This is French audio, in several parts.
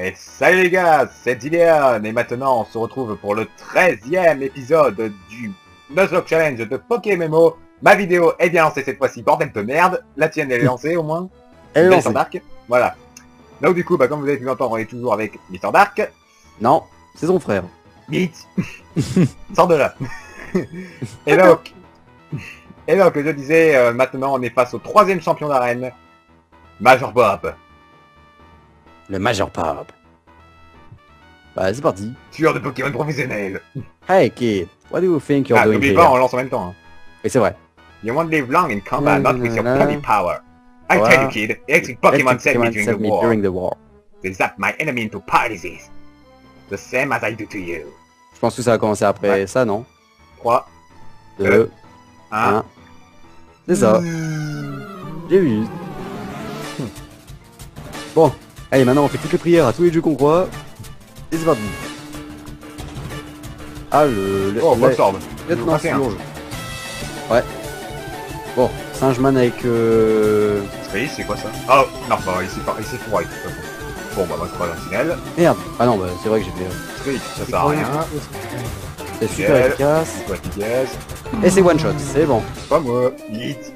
Et salut les gars, c'est Dileon et maintenant on se retrouve pour le 13e épisode du Nuzlocke Challenge de PokéMMO. Ma vidéo est bien lancée cette fois-ci, bordel de merde. La tienne elle est lancée au moins. Elle est Mister lancée. Dark. Voilà. Donc du coup, comme vous avez pu l'entendre, on est toujours avec Mister Dark. Non, c'est son frère. Vite. Sors de là. et donc, je disais, maintenant on est face au 3e champion d'arène, Major Bob. Le Major Pop. Bah c'est parti. Tueur de Pokémon professionnel. Hey kid, what do you think you're doing N'oublie here? pas, on lance en même temps. Hein. Oui c'est vrai. You won't live long in combat, not with your bloody power. I Voilà. tell you kid, electric Pokemon saved me during the war. war. They zapped my enemy into paradises. The same as I do to you. Je pense que ça va commencer après Ouais. ça, non? 3, 2, 1. 1. C'est ça. J'ai vu. Bon, allez maintenant on fait toutes les prières à tous les dieux qu'on croit. Et c'est parti. Ah Oh, Voltorb. lieutenant 21. Surge. Ouais. Bon, Singeman avec Oui, c'est quoi ça? Oh, non, bah il s'est fourré de toute façon. Bon, bah, c'est pas un signal. Merde. Ah non, bah c'est vrai que j'ai fait... Trick, ça sert à rien. C'est super Nickel. efficace. C'est quoi efficace? Et c'est one shot, c'est bon. Pas moi. Vite.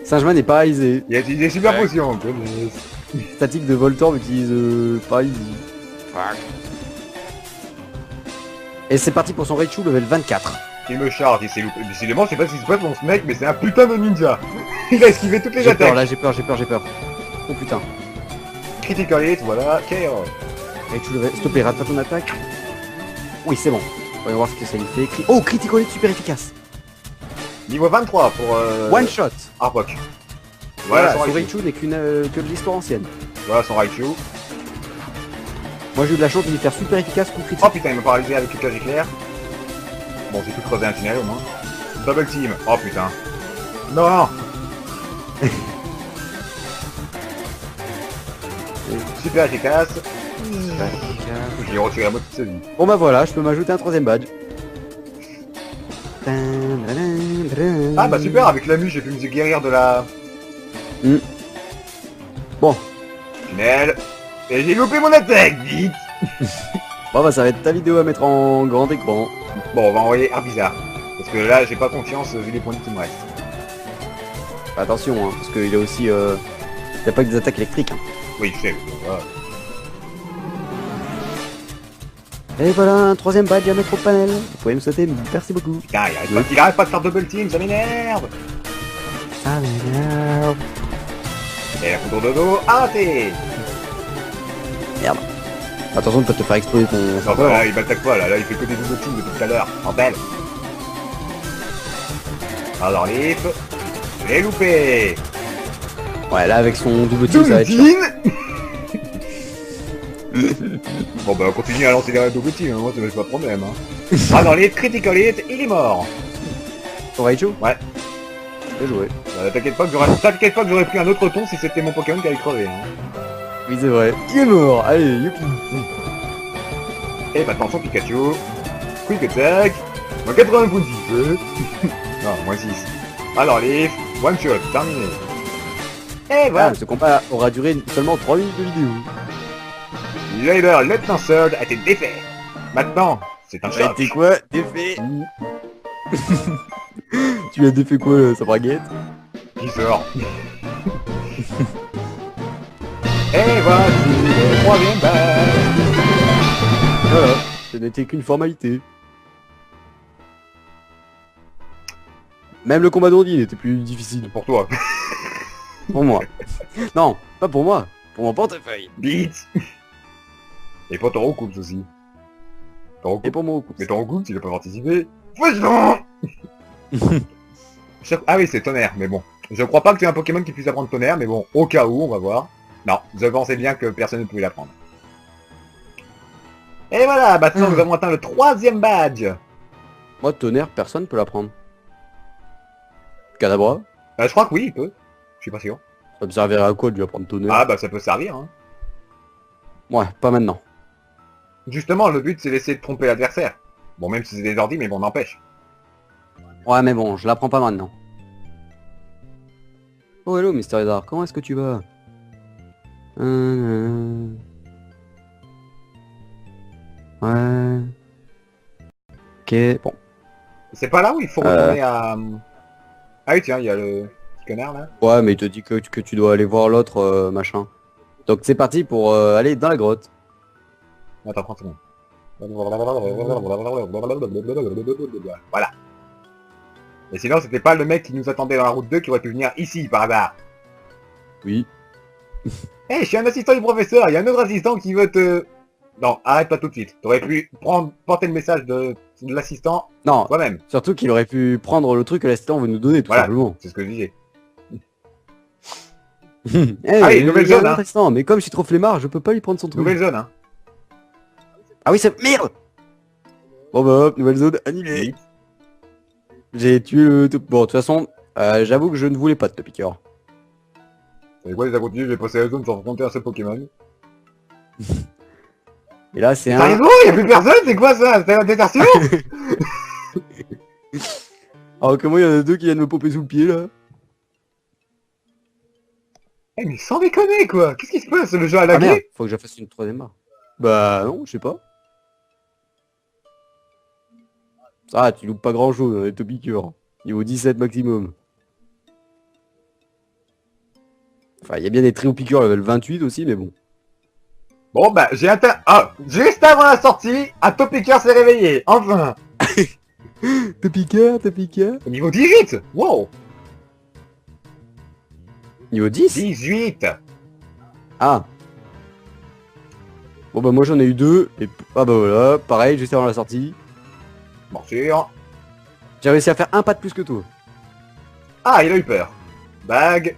Singeman est paralysé. Il a utilisé super potion. Goodness. Statique de Voltorb utilise paralysie. Et c'est parti pour son Raichu level 24. Il me charge, il s'est loupé. Décidément, je sais pas ce qui se passe pour ce mec, mais c'est un putain de ninja. Il a esquivé toutes les J'ai peur attaques. là, j'ai peur. Oh putain. Critical hit, voilà, KO. Raichu level... S'il te plaît, rate pas ton attaque. Oui, c'est bon. Voyons voir ce que ça lui fait. Oh, critical hit super efficace. Niveau 23 pour One shot. Arbok. Voilà, Voilà son son Raichu. Raichu n'est que de l'histoire ancienne. Voilà son Raichu. Moi j'ai eu de la chance de lui faire super efficace coup critique. Oh putain, il m'a paralysé avec le cage éclair. Bon, j'ai pu creuser un tunnel au moins. Double team. Oh putain. Non. Super efficace. Super efficace. J'ai retiré la moitié de sa vie. Bon bah voilà, je peux m'ajouter un troisième badge. Ah bah super, avec la mue j'ai pu me guérir de la... Bon, Tunnel. Et j'ai loupé mon attaque, vite. bon bah ça va être ta vidéo à mettre en grand écran. Bon, on va envoyer Arbizarre. Parce que là, j'ai pas confiance vu les points de vie qui me restent. Attention, hein, parce qu'il a aussi... il a pas que des attaques électriques. Hein. Oui, je sais. Voilà. Et voilà, un troisième badge à mettre au panel. Vous pouvez me souhaiter, merci beaucoup. Putain, il arrête pas de faire double team, ça m'énerve. Ça m'énerve. Et la foudre de dos, arrêtez. Merde. Attention de pas te faire exploser ton... Non, bah là, il m'attaque pas, là, il fait que des double teams depuis tout à l'heure. En belle. Alors, Leaf. Je l'ai loupé. Ouais, là avec son double team, ça va être chiant. Bon bah on continue à lancer les double team, hein, moi c'est pas de problème. Hein. Ah dans les critical hit, il est mort. Ton Raichu? Ouais. Bien joué. T'inquiète pas que j'aurais pris un autre ton si c'était mon Pokémon qui allait crever. Hein. Oui, c'est vrai. Il est mort. Allez, youpi. Et bah attention Pikachu. Quick attack. Moins 80 points de vie. Non, moins 6. Alors Leaf, one shot, terminé. Et voilà. Ah, ce combat aura duré seulement 3 minutes de vidéo. Leader Lieutenant Surge a été défait. Maintenant, c'est un Ça a choc. été quoi? Défait. Tu as défait quoi, sa braguette? Qui sort. Et voici le 3e badge. Voilà, ce n'était qu'une formalité. Même le combat d'Ondine était plus difficile Pour toi. pour moi. Non, pas pour moi, pour mon portefeuille. Beat. Et pour ton Roucoups aussi. Ton Et Roucoups. pour mon coup. Mais ton Roucoups, il a pas participé. Fais-le. Ah oui, c'est tonnerre, mais bon. Je crois pas que tu aies un Pokémon qui puisse apprendre tonnerre, mais bon, au cas où, on va voir. Non, je pensais bien que personne ne pouvait l'apprendre. Et voilà, maintenant nous avons atteint le 3e badge. Moi, tonnerre, personne peut l'apprendre. Cadabra, Je crois que oui, il peut. Je suis pas sûr. ça me servirait à quoi de lui apprendre tonnerre? Ah bah ça peut servir, hein. Ouais, pas maintenant. Justement, le but c'est d'essayer de tromper l'adversaire. Bon, même si c'est des ordi, mais bon, n'empêche. Ouais, mais bon, je l'apprends pas maintenant. Oh hello, Mister Lézard, comment est-ce que tu vas? Ouais. Ok, bon. C'est pas là où il faut retourner à... Ah oui, tiens, il y a le petit connard, là. Ouais, mais il te dit que tu dois aller voir l'autre machin. Donc c'est parti pour aller dans la grotte. Attends, 30 secondes. Voilà. Et sinon, c'était pas le mec qui nous attendait dans la route 2 qui aurait pu venir ici, par hasard. Oui. Eh, je suis un assistant du professeur, il y a un autre assistant qui veut te... Non, arrête pas tout de suite. T'aurais pu porter le message de l'assistant Non, toi-même. surtout qu'il aurait pu prendre le truc que l'assistant veut nous donner, tout Voilà, simplement. c'est ce que je disais. Eh, Ah oui, nouvelle il y a un zone, autre hein. assistant, mais comme je suis trop flemmard, je peux pas lui prendre son truc. Nouvelle zone, hein. Ah oui, c'est... Merde. Bon bah hop, nouvelle zone, annulée. J'ai tué le... Bon, de toute façon, j'avoue que je ne voulais pas de piqueur. Et quoi, les continué, j'ai passé la zone sans rencontrer un seul Pokémon. Et là, c'est un... Sérieusement, y a plus personne, c'est quoi ça? C'est la désertion? Alors que moi, il y en a deux qui viennent me popper sous le pied, là. Eh mais sans déconner quoi, qu'est-ce qui se passe? Le jeu a Ah merde, lagué? faut que je fasse une troisième barre. Bah non, je sais pas. Ah, tu loupes pas grand chose, les piqûres. Niveau 17 maximum. Enfin, il y a bien des trio piqûres level 28 aussi, mais bon. Bon bah j'ai atteint... Ah, juste avant la sortie, un Topiqueur s'est réveillé, enfin. T'es piqueur. Au niveau 18. Wow. Niveau 10. 18. Ah. Bon bah moi j'en ai eu deux, et ah bah voilà, pareil, juste avant la sortie. Morsure. J'ai réussi à faire un pas de plus que toi. Ah, il a eu peur. Bague.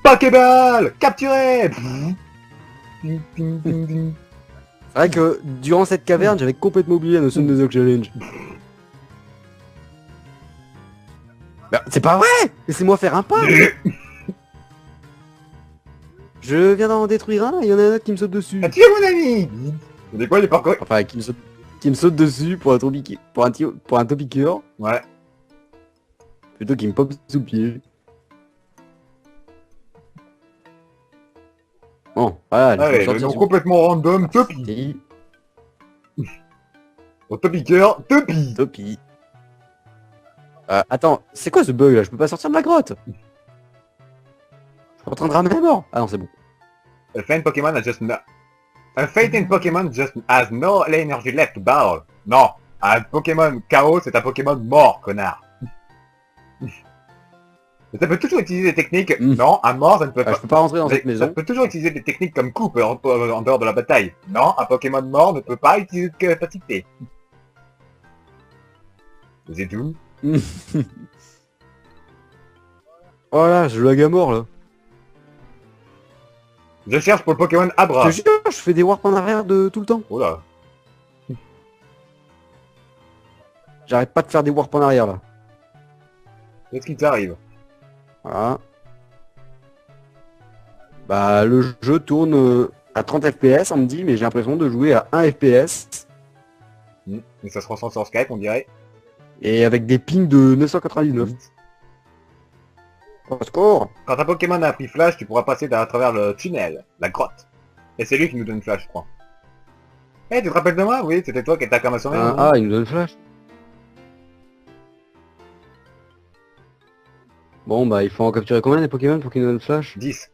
Pokéball. Capturé. C'est vrai que durant cette caverne, j'avais complètement oublié la notion de Zog Challenge. Bah, c'est pas vrai. Laissez-moi faire un pas. Je viens d'en détruire un, il y en a un autre qui me saute dessus. Ah, tué mon ami. C'est quoi, il est pas encore... Enfin, qui me saute dessus pour un topiqueur, Ouais. plutôt qu'il me pop sous le pied. Bon, voilà, Allez, le nom complètement random, Topi. Au Topiqueur, Topi. Topi. Attends, c'est quoi ce bug là? Je peux pas sortir de la grotte. Je suis en train de ramener la mort. Ah non, c'est bon. A faint Pokémon has just no... A fainting Pokémon just has no energy left to battle. Non, un Pokémon KO, c'est un Pokémon mort, connard. Mais ça peut toujours utiliser des techniques... Non, un mort, ça ne peut Je pas... peux pas rentrer dans cette Ça maison. peut toujours utiliser des techniques comme coupe en dehors de la bataille. Non, un Pokémon mort ne peut pas utiliser de capacité. C'est tout. Voilà, je lag à mort là. Je cherche pour le Pokémon Abra. Je te jure, je fais des warps en arrière de tout le temps. Oh là. J'arrête pas de faire des warps en arrière là. Qu'est-ce qui t'arrive? Voilà. Bah le jeu tourne à 30 FPS on me dit, mais j'ai l'impression de jouer à 1 FPS. Mais ça se ressent sur Skype, on dirait. Et avec des pings de 999. Au secours. Quand un Pokémon a appris Flash, tu pourras passer à travers le tunnel, la grotte. Et c'est lui qui nous donne Flash, je crois. Eh, tu te rappelles de moi? Oui, c'était toi qui étais à Kamasomen. Il nous donne flash. Bon bah il faut en capturer combien des Pokémon pour qu'ils nous donnent flash? 10.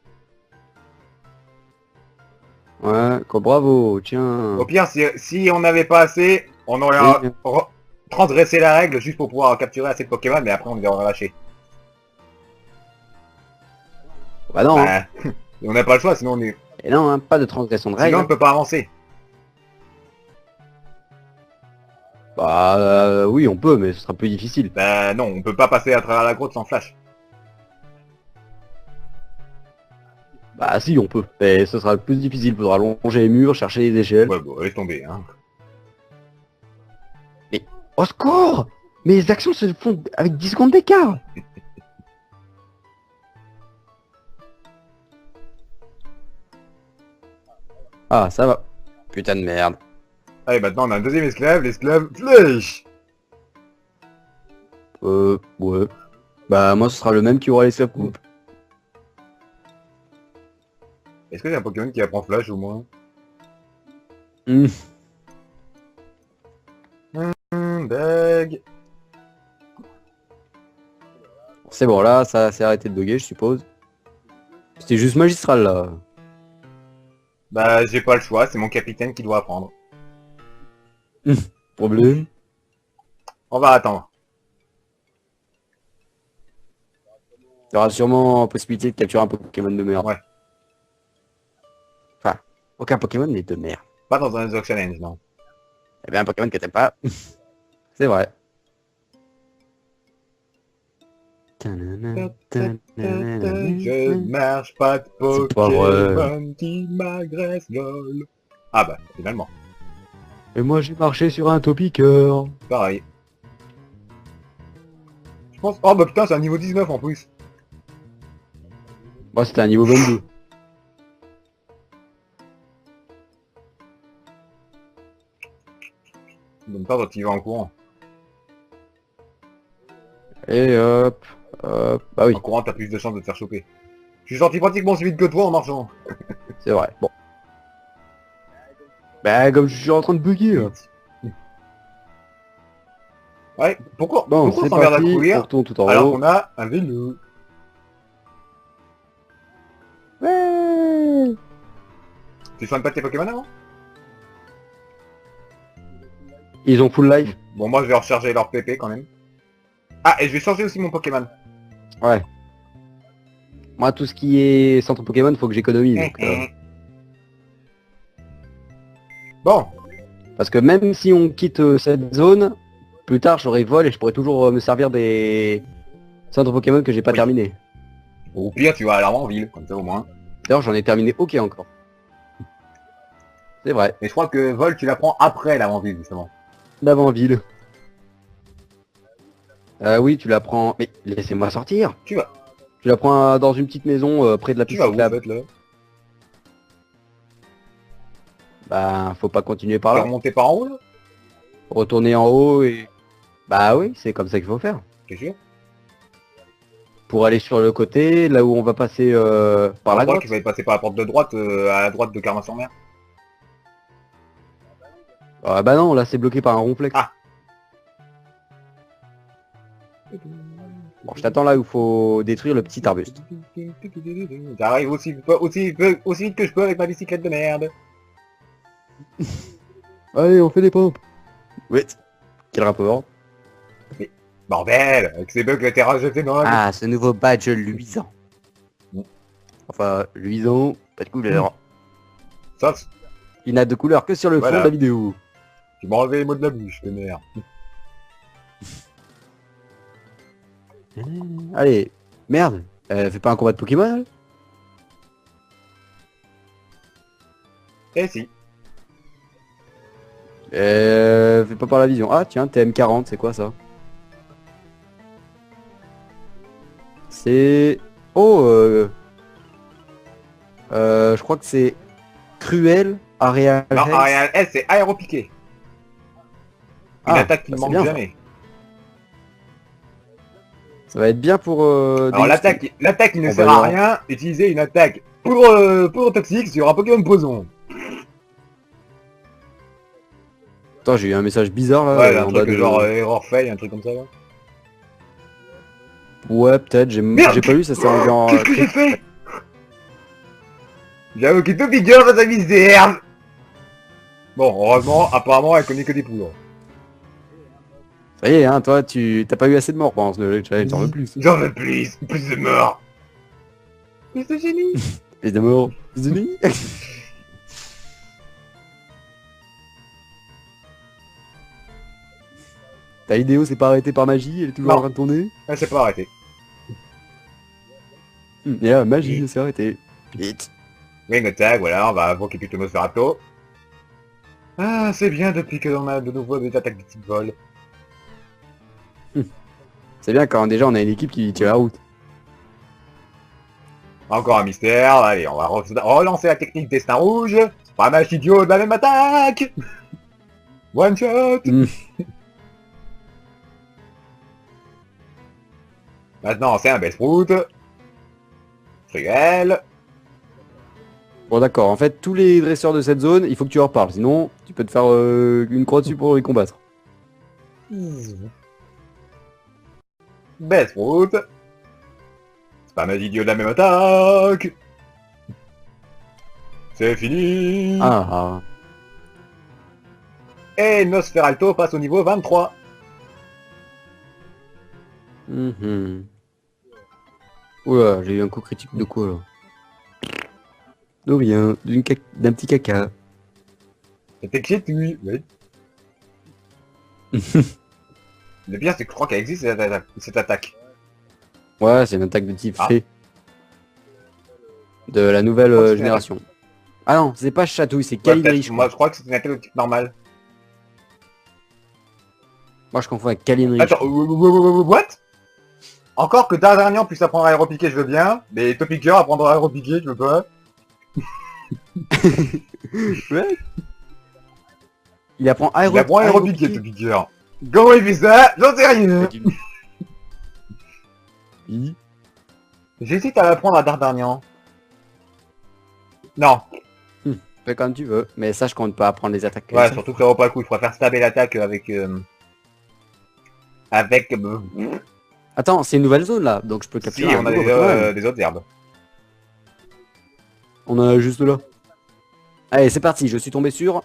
Ouais, quoi, bravo, tiens. Au pire, si on n'avait pas assez, on aurait transgressé la règle juste pour pouvoir capturer assez de Pokémon, mais après on les aurait relâchés. Bah non, hein. Bah, on n'a pas le choix, sinon on est... Et non, hein, pas de transgression de règle. Sinon on ne peut pas avancer. Bah oui, on peut, mais ce sera plus difficile. Bah non, on peut pas passer à travers la grotte sans Flash. Bah si, on peut. Mais ce sera plus difficile, faudra longer les murs, chercher les échelles. Ouais, bon, laisse tomber, hein. Au secours! Mes actions se font avec 10 secondes d'écart. Ah, ça va. Putain de merde. Allez, maintenant on a un deuxième esclave, l'esclave Flèche. Ouais. Bah moi ce sera le même qui aura l'esclave coupe. Est-ce que c'est un Pokémon qui apprend Flash au moins? bug. C'est bon, là, ça s'est arrêté de bugger, je suppose. C'était juste magistral, là. Bah, j'ai pas le choix, c'est mon capitaine qui doit apprendre. Problème. On va attendre. Il y aura sûrement possibilité de capturer un Pokémon de merde. Ouais. Enfin, aucun Pokémon n'est de merde. Pas dans un Nuzlocke Challenge, non. Eh bien, un Pokémon que t'aimes pas. C'est vrai. Je marche pas de C'est pas vrai. Pokémon qui m'agresse, lol. Ah bah, finalement, Et moi, j'ai marché sur un Topiqueur. pareil. Je pense... Oh bah putain, c'est un niveau 19 en plus. Moi, c'était un niveau 22. Je donne pas quand il va en courant. Et hop, hop. Bah oui, En courant, t'as plus de chances de te faire choper. Je suis sorti pratiquement aussi vite que toi en marchant. c'est vrai. Bon. Bah, comme je suis en train de bugger, là. Ouais, pourquoi Bon, pourquoi c'est on s'emmerde à parti. On courir retourne tout en alors haut. qu'on a un vélo? Ouais. Tu soignes pas tes Pokémon avant? Ils ont full life. Bon, moi je vais recharger leur PP quand même. Ah, et je vais changer aussi mon Pokémon. Ouais. Moi, tout ce qui est centre Pokémon, faut que j'économise. donc, Bon, Parce que même si on quitte cette zone, plus tard, j'aurai vol et je pourrai toujours me servir des centres Pokémon que j'ai pas Oui. terminé. au pire tu vas à l'avant-ville, comme ça au moins. D'ailleurs, j'en ai terminé OK encore. C'est vrai. Mais je crois que Vol tu l'apprends après l'avant-ville justement. D'avant-ville. Oui, tu la prends... Mais laissez-moi sortir. Tu vas Tu la prends dans une petite maison près de la Tu piste vas où en cyclable. fait là? Bah, faut pas continuer par T'es là. remonté par en haut là? Retourner en haut et... Bah oui, c'est comme ça qu'il faut faire. T'es sûr? Pour aller sur le côté, là où on va passer par la Je crois grotte. qu'il fallait passer par la porte de droite à la droite de Carmin-sur-Mer. Ah bah non, là c'est bloqué par un ronflex. Ah. Bon, je t'attends là où il faut détruire le petit arbuste. J'arrive aussi vite que je peux avec ma bicyclette de merde. Allez, on fait des pompes. Oui. Quel rapport? Bordel, avec ces bugs latérales, je fais non. Ah, ce nouveau badge luisant. Mm. Enfin, luisant, pas de couleur. Ça, Il n'a de couleur que sur le Voilà. fond de la vidéo. tu m'as enlevé les mots de la bouche, merde. Allez, merde. Fais pas un combat de Pokémon là? Eh si. Fais pas par la vision. Ah tiens, TM40, c'est quoi ça? C'est... Oh je crois que c'est cruel Aréal. Non, Arial S, c'est aéropiqué. Une attaque qui ne c'est manque bien, ça. jamais. Ça va être bien pour... Alors l'attaque qui ne Oh, sert bah, à non. rien, utiliser une attaque pour toxique sur un Pokémon poison. Attends, j'ai eu un message bizarre là. Ouais, un en bas truc de... genre error fail, un truc comme ça là. Ouais, peut-être, j'ai Merde, pas lu, ça c'est en genre... Qu'est-ce que j'ai fait? J'avoue qu'il te figure dans sa misère. Bon, heureusement, apparemment, elle connaît que des poules. Ça y est, hein, toi, t'as pas eu assez de morts pendant ce challenge, t'en veux plus. J'en veux plus de morts. Mais c'est génie. Plus de morts, plus de nuit. Ta vidéo s'est pas arrêtée par magie, elle est toujours Non. en train de tourner. Elle s'est pas arrêtée. Et là, magie, elle s'est arrêtée. Vite. Ring attack, voilà, on va invoquer plutôt Nosferatu. Ah, c'est bien depuis que l'on a de nouveau des attaques de type vol. C'est bien quand déjà on a une équipe qui tient la route. Encore un mystère, allez, on va relancer la technique Destin Rouge. Pas mal idiot de la même attaque. One shot. Mm. Maintenant, c'est un Bellsprout. Cruel. Bon d'accord, en fait tous les dresseurs de cette zone, il faut que tu leur parles, sinon tu peux te faire une croix dessus pour les combattre. Best Fruit. C'est pas mes idiots de la même attaque. C'est fini. Ah, Et Nosferalto passe au niveau 23. mhm. Oula, j'ai eu un coup critique de quoi là? De rien, d'un petit caca. C'était qui tu? Oui. Le pire c'est que je crois qu'elle existe cette attaque. Ouais, c'est une attaque de type Ah. fée. De la nouvelle crois que c'est une génération. Ah non, c'est pas Chatouille, c'est Ouais, Calibri. peut-être, moi je crois que c'est une attaque de type normal. Moi je confonds avec Calibri. Attends, what? Encore que Dardarian puisse apprendre à aéropiquer, je veux bien, mais Topiqueur apprendre à aéropiquer, je veux pas. Ouais. Il apprend Il apprend à aéropiquer, aéropiquer. Topiqueur. Comment il fait ça? J'en sais rien. Oui. J'hésite à l'apprendre à Dardarian. Non. Fais comme tu veux, mais sache qu'on ne peut apprendre les attaques. Ouais, surtout que ça vaut pas le coup, je préfère stabber l'attaque avec... avec... Attends, c'est une nouvelle zone là, donc je peux si, capturer un on a nouveau Pokémon. des autres herbes. On en a juste là. Allez, c'est parti, je suis tombé sur...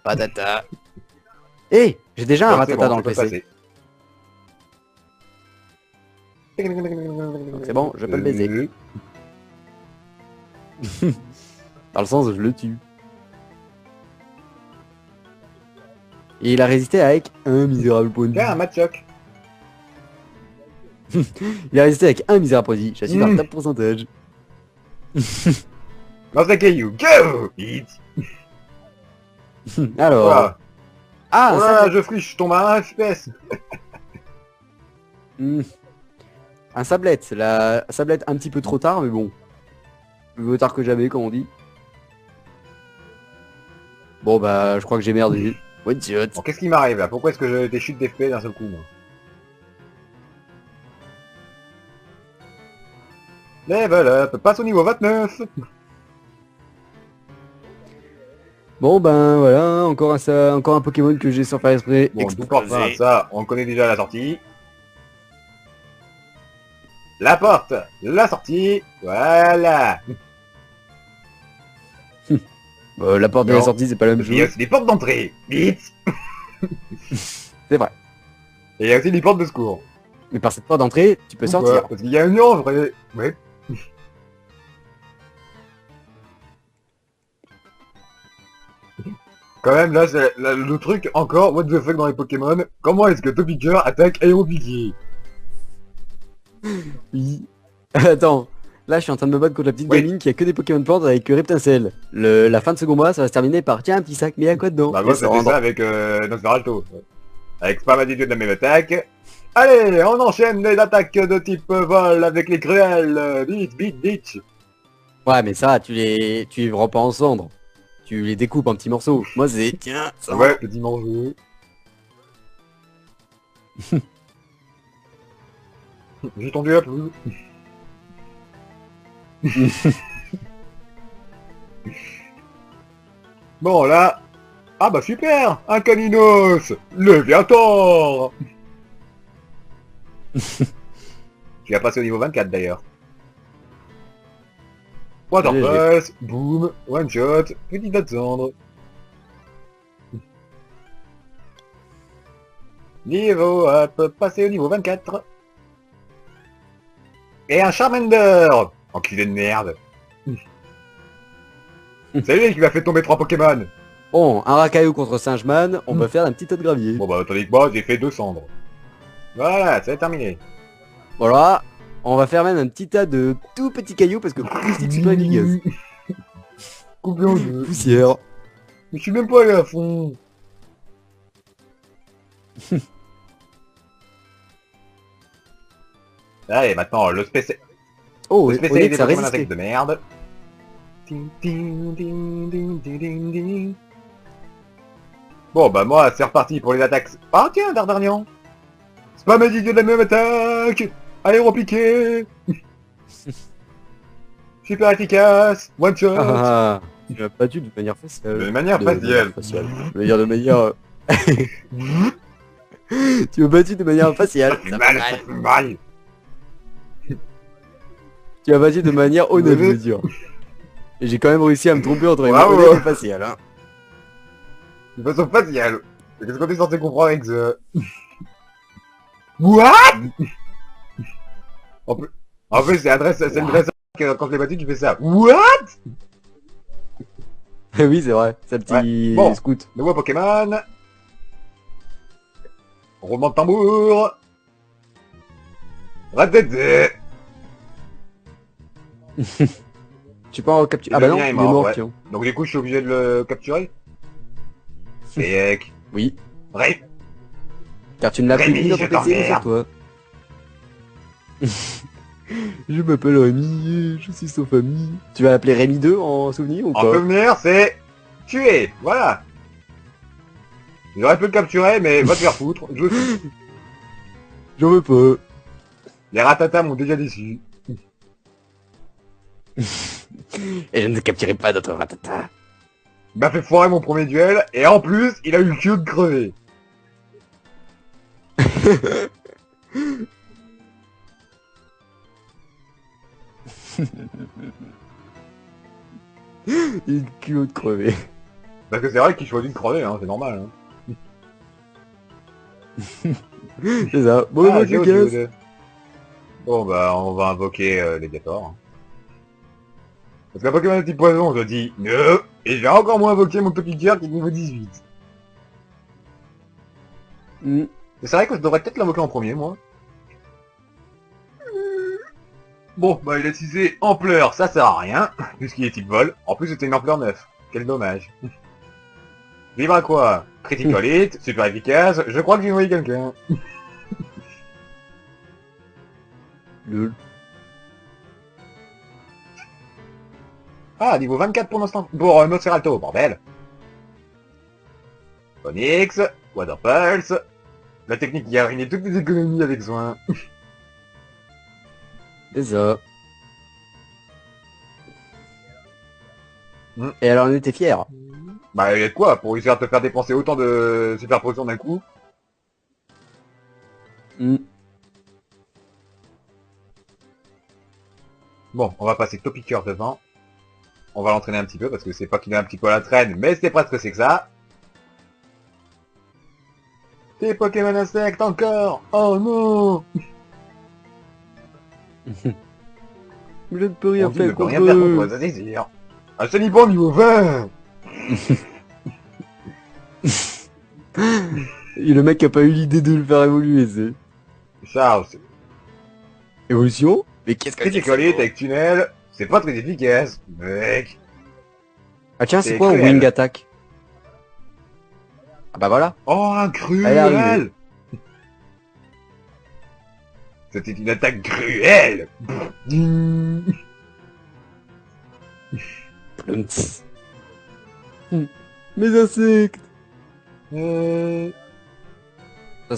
Patata. Eh, j'ai déjà un Donc, c'est Ratata bon, dans le tu peux PC. passer. C'est bon, je peux le baiser. Dans le sens, je le tue. Et il a résisté avec un misérable point de vie. Tiens, un Machoc. Il a résisté avec un misérable point de vie. Je suis dans le top pourcentage. Lance la caillou. Go! Hit. Alors... Voilà. Ah, Oh ça... là là, je friche, je tombe à 1 FPS. Un sablette. La sablette un petit peu trop tard, mais bon. Mieux tard que jamais, comme on dit. Bon bah, je crois que j'ai merdé. What shot. Bon, qu'est-ce qui m'arrive là? Pourquoi est-ce que j'ai des chutes d'FP d'un seul coup, moi? Level up, passe au niveau 29. Bon ben voilà, encore un Pokémon que j'ai sans faire exprès. Bon, explosé. tout porte fin, ça, on connaît déjà la sortie. La porte, la sortie, voilà. La porte de la Non. sortie, c'est pas la même Il y a chose. aussi des portes d'entrée, vite. C'est vrai. Et il y a aussi des portes de secours. Mais par cette porte d'entrée, tu peux Pourquoi? sortir. Parce qu'il y a un mur en vrai. Ouais. Quand même, là, c'est le truc encore, what the fuck dans les Pokémon. Comment est-ce que Topiqueur attaque Aéropiqué? Oui. Attends, là je suis en train de me battre contre la petite Oui. gamine qui a que des Pokémon plantes avec Reptincelle. La fin de ce combat, ça va se terminer par tiens un petit sac, mais il y a quoi dedans? Bah Et moi se c'était rendre- ça avec Nosferalto. Avec Spamadidio de la même attaque. Allez, on enchaîne les attaques de type vol avec les cruelles. Bitch. Ouais mais ça, tu les rends pas en cendres. Tu les découpes en petits morceaux. Moi c'est tiens, ça Ouais, petit morceau. J'ai tendu un peu. Bon là. Ah bah super, un Caninos, le Viator. Tu vas passer au niveau 24 d'ailleurs. Water GG. Pulse, boom, one shot, petit tas de cendre. Niveau up, passer au niveau 24. Et un Charmander. Enculé de merde. C'est lui qui m'a fait tomber 3 Pokémon. Bon, un Rakaillou contre Singeman, on peut faire un petit tas de gravier. Bon bah tandis que moi j'ai fait 2 cendres. Voilà, c'est terminé. Voilà, on va faire même un petit tas de tout petits cailloux parce que c'est super efficace. Coupé en deux. Poussière. Mais je suis même pas allé à fond. Allez, maintenant le spécial. Oh, Le on spécialiste dit que des ça Pokémon résistait. insectes de merde. Ting, ting, ting, ting, ting, ting, ting. Bon bah moi c'est reparti pour les attaques. Ah tiens Dardarian. C'est pas mes idiots de la même attaque. Aéropiqué. Super efficace. One shot. Ah, tu l'as battu de manière faciale. De manière faciale. Je veux dire de manière... Tu m'as battu de manière faciale. Ça fait mal, ça fait mal. Tu m'as battu de manière honnête, je veux dire. Et j'ai quand même réussi à me tromper entre les mots Bravo. honnête et facial, hein. De façon faciale. Qu'est-ce qu'on est censé comprendre avec ça? What? En plus, c'est une dresse quand je l'ai battu, tu fais ça. What? Oui, c'est vrai. C'est un petit Bon. scout. Nouveau Pokémon. Roulement de tambour. Ratété. Tu peux en capturer. Et Ah bah le non, mien il est est mort, mort, ouais. tiens. Donc du coup, je suis obligé de le capturer. Mec. Oui. Ré. Car tu ne l'as plus Rémi, mis dans je ton PC ou sur t'emmerde. toi. Je m'appelle Rémi, je suis sans famille. Tu vas l'appeler Rémi 2 en souvenir ou En pas? souvenir, c'est tuer. Voilà. J'aurais pu le capturer, mais va te faire foutre. Je suis. J'en veux pas. Les ratatas m'ont déjà déçu. Et je ne capturerai pas d'autres ratata. Il m'a fait foirer mon premier duel, et en plus, il a eu le cul de crever. Il culot de crever. Parce que c'est vrai qu'il choisit de crever, hein, c'est normal. Hein. C'est ça. Bon, Ah, bah, je Géodude. casse. Bon bah, on va invoquer Légator. Hein. Parce qu'un Pokémon de type poison, je dis no, et je vais encore moins invoquer mon Topiqueur qui est niveau 18. Mm. Et c'est vrai que je devrais peut-être l'invoquer en premier, moi. Bon, bah il a utilisé ampleur, ça sert à rien, puisqu'il est type vol. En plus c'était une ampleur 9. Quel dommage. Vivre à quoi? Critical hit, super efficace, je crois que j'ai envoyé quelqu'un. Lol. Ah, niveau 24 pour l'instant. Pour Nosferalto, bordel. Onyx, Water Pulse. La technique qui a ruiné toutes les économies avec soin. C'est ça. Mm. Et alors on était fiers. Bah, il y a de quoi pour réussir à te faire dépenser autant de super potions d'un coup. Mm. Bon, on va passer Topiqueur devant. On va l'entraîner un petit peu parce que c'est pas qu'il est un petit peu à la traîne, mais c'est presque c'est que ça. T'es Pokémon insectes encore. Oh non. Je ne peux rien On dit ne faire peut contre rien faire contre eux. ça c'est sûr. Un Soniban niveau 20. Et le mec a pas eu l'idée de le faire évoluer, c'est... Charles, Évolution? Mais qu'est-ce que c'est que Critical ça? hit avec tunnel, c'est pas très efficace, mec. Ah tiens, c'est c'est quoi cruel. Wing Attack? Ah bah voilà. Oh, un Elle est arrivée. cruel. C'était une attaque cruelle. Plumps. Mes insectes. Ça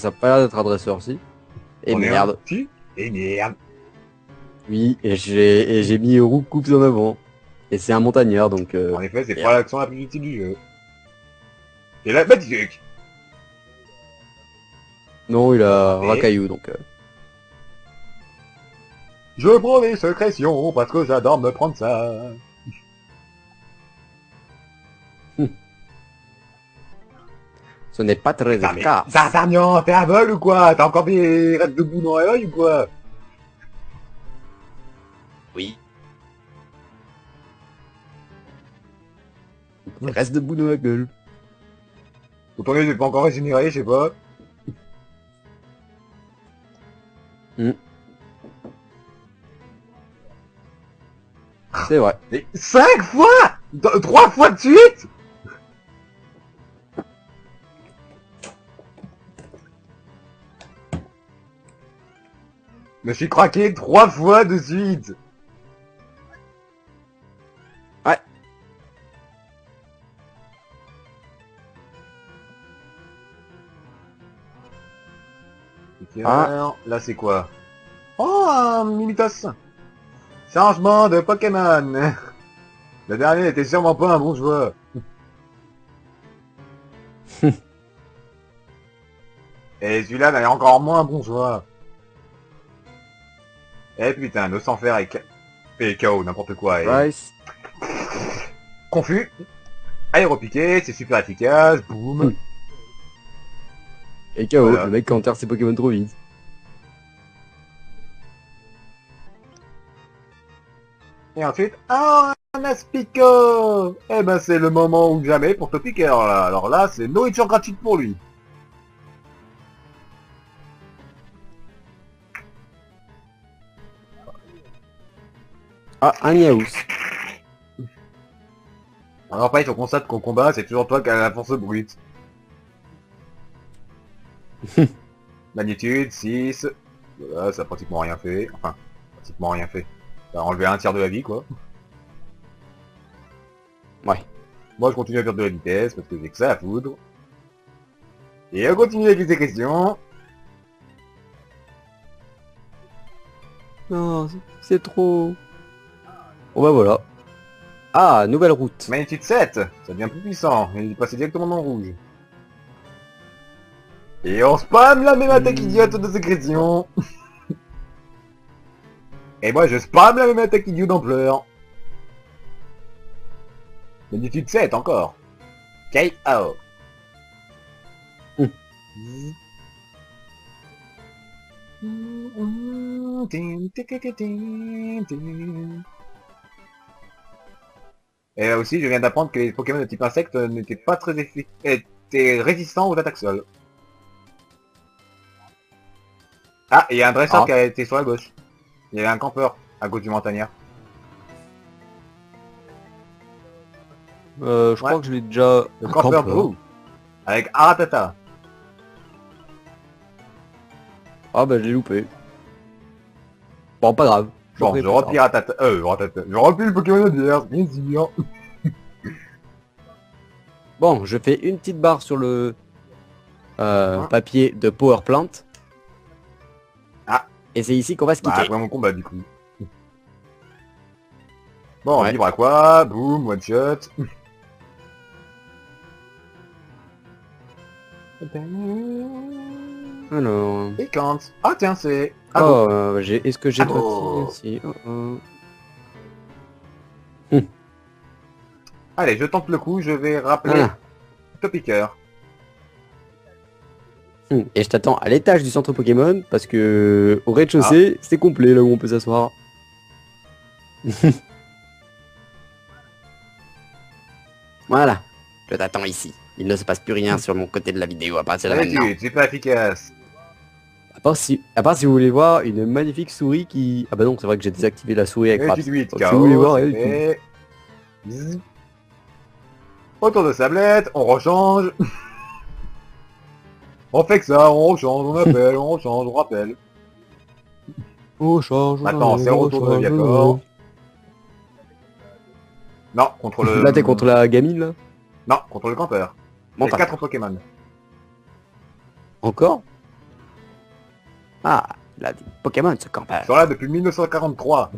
a pas l'air d'être un dresseur, si. Et On est merde. un petit et merde. Oui, et j'ai mis Roucoups en avant. Et c'est un montagnard, donc... En effet, c'est merde. pas l'action la plus utile du jeu. Et là, Magic. Non, il a Et- Racaillou, donc... Je prends des sécrétions parce que j'adore me prendre ça. Ce n'est pas très Ah mais, efficace. D'Artagnan, t'es aveugle ou quoi? T'as encore des restes de boue dans l'œil ou quoi? Oui. Il reste debout dans la gueule. Ou ton œil n'est pas encore régénéré, je sais pas. C'est vrai. Mais 5 fois 3 fois de suite. Je me suis craqué 3 fois de suite. Ouais. Alors, là c'est quoi? Oh, un Mimitos. Changement de Pokémon. Le dernier n'était sûrement pas un bon joueur. Et celui-là n'a encore moins bon choix. Eh putain, le sang faire et KO, n'importe quoi. Et... Rice. confus. Aéropiqué, c'est super efficace. Boum. Et KO, Voilà. le mec enterre ses Pokémon trop vite. Et ensuite, un Aspico. Eh ben c'est le moment ou jamais pour Topiquer là. Alors là, c'est nourriture gratuite pour lui. Ah, un Yaous. Alors pareil, on constate qu'au combat, c'est toujours toi qui as la force brute. Magnitude, 6. Voilà, ça a pratiquement rien fait. Enfin, pratiquement rien fait. Ça a enlevé un tiers de la vie, quoi. Ouais. Moi, je continue à perdre de la vitesse, parce que j'ai que ça à foutre. Et on continue avec les questions. Non, c'est trop. Bon bah voilà. Ah, nouvelle route. Magnitude 7, ça devient plus puissant. Il est passé directement dans le rouge. Et on spam la même attaque idiote de sécrétion. Et moi je spam la même attaque idiote d'ampleur. Magnitude 7 encore. KO. Et là aussi, je viens d'apprendre que les Pokémon de type insecte n'étaient pas très étaient résistants aux attaques sol. Ah, et il y a un dresseur Ah. qui a été sur la gauche. Il y a un campeur à gauche du montagnard. Je crois que je l'ai déjà... Le Un campeur campeur. Drew. Avec Aratata. Ah bah je l'ai loupé. Bon, pas grave. Bon, ferai je plus tard. replie Ratata. Ratata. Je replie le Pokémon adverse, bien sûr. Bon, je fais une petite barre sur le papier de Power Plant. Ah. Et c'est ici qu'on va se Bah, quitter. après mon combat, du coup. Bon, Ouais. vibre à quoi? Boum, one shot. Alors... Et quand? Ah tiens, c'est... Ah, bon. Oh, est-ce que j'ai Ah, droit bon. de tirer aussi? Allez, je tente le coup, je vais rappeler Voilà. Topiqueur. Et je t'attends à l'étage du centre Pokémon parce que au rez-de-chaussée, c'est complet là où on peut s'asseoir. Voilà. Je t'attends ici. Il ne se passe plus rien sur mon côté de la vidéo à partir de maintenant. C'est pas efficace. À part si vous voulez voir une magnifique souris qui... Ah bah non, c'est vrai que j'ai désactivé la souris avec Et Raps. tu 8 Donc, si vous voulez KO, voir, c'est elle, fait. Zzz. Autour de sablette, on rechange. On fait que ça, on rechange, on appelle, on rechange, on rappelle. Oh, change. Maintenant, c'est retour de Viacor. Non, contre le... Là, t'es contre la gamine, là? Non, contre le campeur. Bon, Il y a 4 Pokémon. encore? Ah, il a des Pokémon, ce campeur. Ils sont là depuis 1943.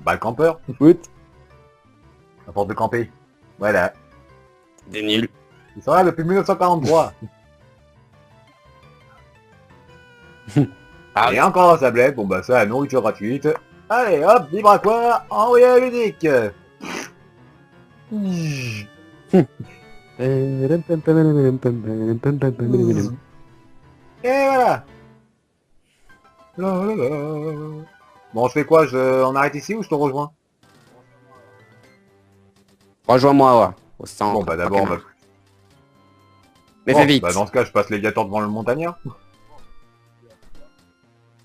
Bah, le campeur, Écoute, à force de camper. Voilà. des nuls. Ils sont là depuis 1943. Ah, Et encore un sablette, bon bah ça, la nourriture gratuite. Allez hop, vibre à quoi? Envoyé à ludique. Et voilà. La, la, la. Bon, je fais quoi? On arrête ici ou je te rejoins? Rejoins-moi, ouais, au centre. Bon bah d'abord, Pokémon. bah, Mais bon, fais vite. bah dans ce cas, je passe l'éliator devant le montagnard.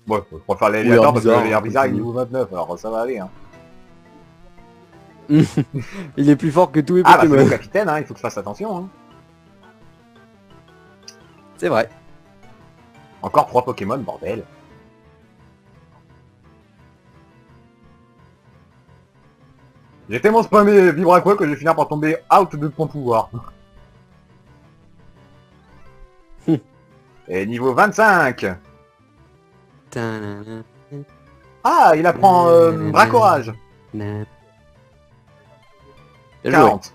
Bon, je préfère Ou l'éliator parce que Herbizarre, l'air bizarre hein, il est niveau 29, alors ça va aller. Hein. Il est plus fort que tous les Ah bah c'est Pokémon. le capitaine, hein, il faut que je fasse attention. Hein. C'est vrai. Encore 3 Pokémon, bordel. J'ai tellement spammé Vibre à quoi que je vais finir par tomber out de ton pouvoir. Et niveau 25. Ah, il apprend bracorage. Bien joué. 40.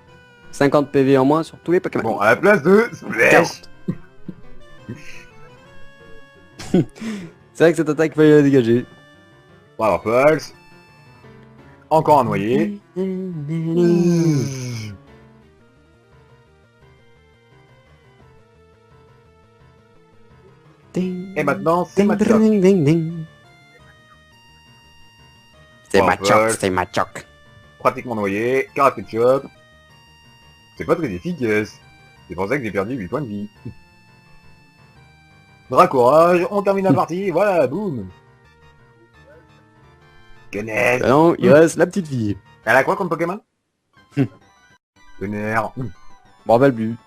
50 PV en moins sur tous les Pokémon. Bon, à la place de Splash. 40. C'est vrai que cette attaque fallait la dégager. Voilà, Pulse. Encore un noyé. Et maintenant, c'est Machoc. C'est Bon, Machoc, Pulse. c'est Machoc. Pratiquement noyé. Karaté Chop. C'est pas très efficace. C'est pour ça que j'ai perdu 8 points de vie. Bras courage, on termine la partie, voilà, boum. Tonnerre. Bah non, il reste la petite fille. Elle a quoi comme Pokémon? Tonnerre. Bon, bah le but.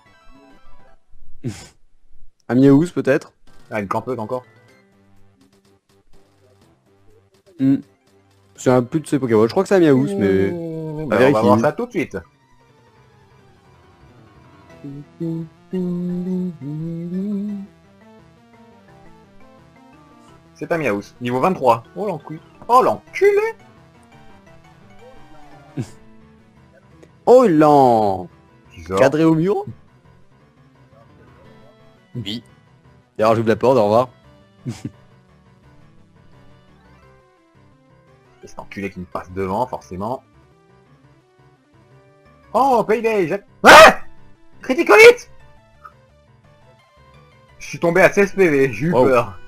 Un Miaouz peut-être. Ah, une campeuse encore. C'est un plus de ses Pokémon. Je crois que c'est un Miaouz, mais... On à va vérifier. voir ça tout de suite. C'est un Miaouz. Niveau 23. Oh l'enculé. Oh l'enculé. Oh lent. Qui sort. Cadré au mur. Oui. D'ailleurs, j'ouvre la porte, au revoir. C'est cet enculé qui me passe devant, forcément. Oh, Payday, j'ai... Ah, Critical hit. Je suis tombé à 16 PV, j'ai eu Wow. peur.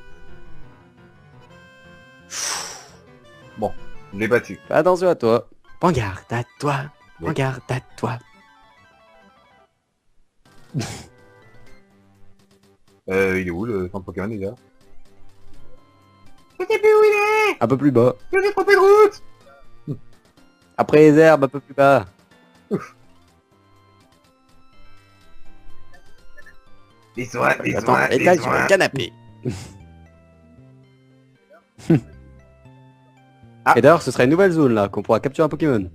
Bon, je l'ai battu. Fais attention à toi. Prends garde à toi. Oui. Prends garde à toi. Il est où le centre Pokémon déjà? Je sais plus où il est. Un peu plus bas. Je vais trompé de route. Après les herbes, un peu plus bas. Les soins, les Attends, soins, les étale sur soins. le canapé. Ah. Et d'ailleurs, ce serait une nouvelle zone là, qu'on pourra capturer un Pokémon.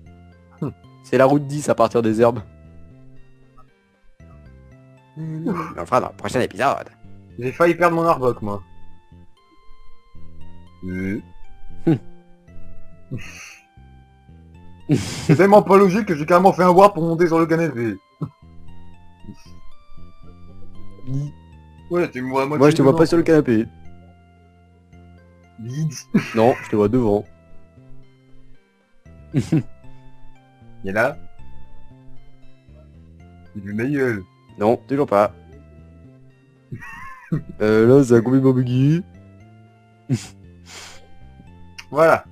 C'est la route 10 à partir des herbes. On le fera dans le prochain épisode. J'ai failli perdre mon Arbok, moi. C'est tellement pas logique que j'ai carrément fait un warp pour monter sur le canapé. Ouais, tu me vois à Moi, je te vois pas sur le canapé. Vide. Non, je te vois devant. Il est là. Il est ma gueule. Non, toujours pas. Là, c'est un complètement buggy. Voilà.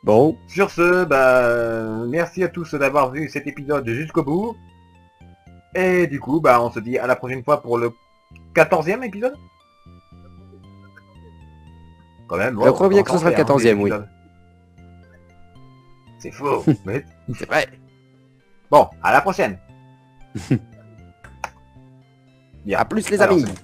Bon, Sur ce, bah, merci à tous d'avoir vu cet épisode jusqu'au bout. Et du coup, bah, on se dit à la prochaine fois pour le 14e épisode. Quand même, Je crois bien que ce sera le 14e, oui. C'est faux. Mais... c'est vrai. Bon, à la prochaine. Bien. À plus les Alors, amis. c'est bon.